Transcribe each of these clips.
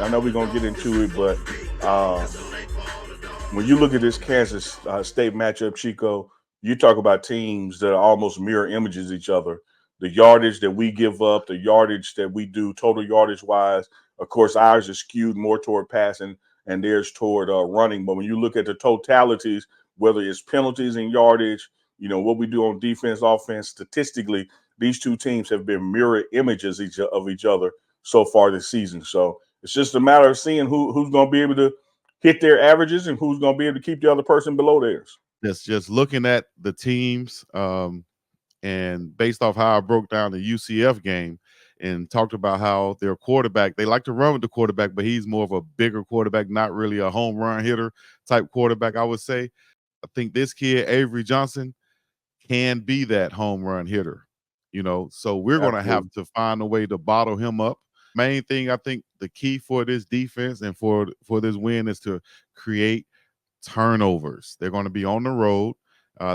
I know we're gonna get into it, but when you look at this Kansas State matchup, Chico, you talk about teams that are almost mirror images of each other. The yardage that we give up, the yardage that we do, total yardage wise. Of course, ours is skewed more toward passing, and theirs toward running. But when you look at the totalities, whether it's penalties and yardage, what we do on defense, offense, statistically, these two teams have been mirror images of each other so far this season. So it's just a matter of seeing who's going to be able to hit their averages and who's going to be able to keep the other person below theirs. That's just looking at the teams, and based off how I broke down the UCF game and talked about how their quarterback, they like to run with the quarterback, but he's more of a bigger quarterback, not really a home run hitter type quarterback, I would say. I think this kid, Avery Johnson, can be that home run hitter, so we're going to have to find a way to bottle him up. Main thing, I think the key for this defense and for this win is to create turnovers. They're going to be on the road.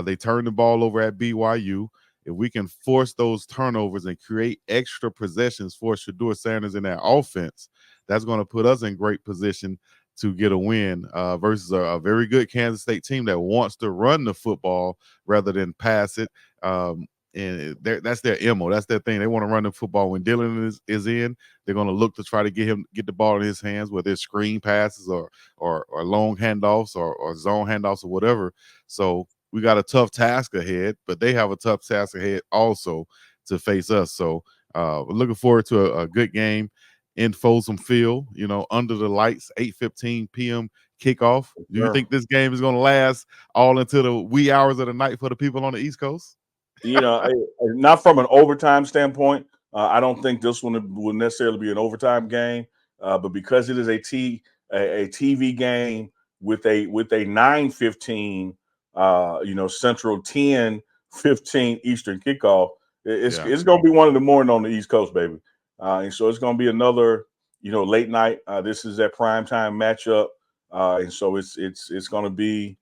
They turn the ball over at BYU. If we can force those turnovers and create extra possessions for Shedeur Sanders in that offense, that's going to put us in great position to get a win versus a very good Kansas State team that wants to run the football rather than pass it. And that's their MO. That's their thing. They want to run the football. When Dylan is in, they're going to look to try to get the ball in his hands, whether it's screen passes or long handoffs or zone handoffs or whatever. So we got a tough task ahead, but they have a tough task ahead also to face us. So we're looking forward to a good game in Folsom Field, under the lights, 8:15 p.m. kickoff. Do you think this game is going to last all until the wee hours of the night for the people on the East Coast? Not from an overtime standpoint. I don't think this one will necessarily be an overtime game, but because it is a TV game with a 9:15, Central 10:15 Eastern kickoff, it's going to be one in the morning on the East Coast, baby. And so it's going to be another, late night. This is that primetime matchup, and so it's going to be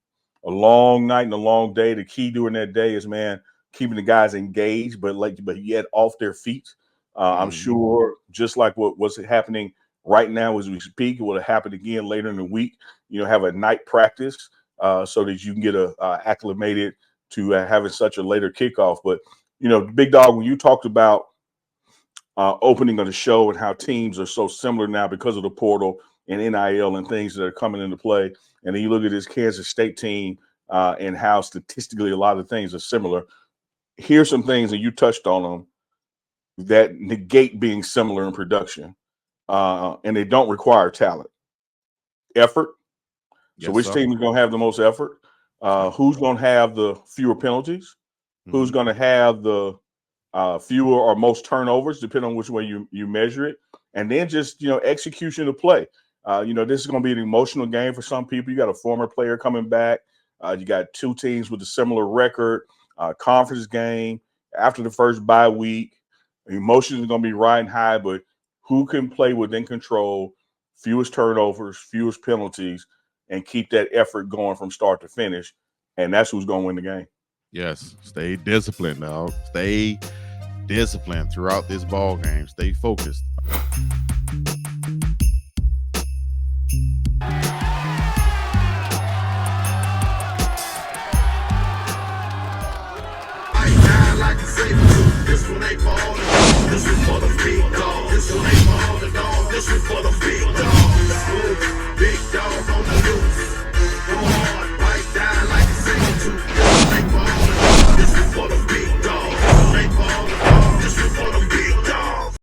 a long night and a long day. The key during that day is, man, keeping the guys engaged, but yet off their feet. I'm sure, just like what's happening right now as we speak, it will happen again later in the week. Have a night practice so that you can get acclimated to having such a later kickoff. But Big Dog, when you talked about opening of the show and how teams are so similar now because of the portal and NIL and things that are coming into play, and then you look at this Kansas State team and how statistically a lot of things are similar. Here's some things, and you touched on them, that negate being similar in production, and they don't require talent. Effort. So which team is going to have the most effort? Who's going to have the fewer penalties? Who's going to have the fewer or most turnovers, depending on which way you measure it? And then just, execution of play. This is going to be an emotional game for some people. You got a former player coming back. You got two teams with a similar record. Conference game after the first bye week. Emotions are going to be riding high, but who can play within control, fewest turnovers, fewest penalties, and keep that effort going from start to finish? And that's who's going to win the game. Yes, stay disciplined, dog. Stay disciplined throughout this ball game. Stay focused. This one ain't for all the dogs. This one for the big dogs. This one ain't for all the dogs. This one for the big dogs.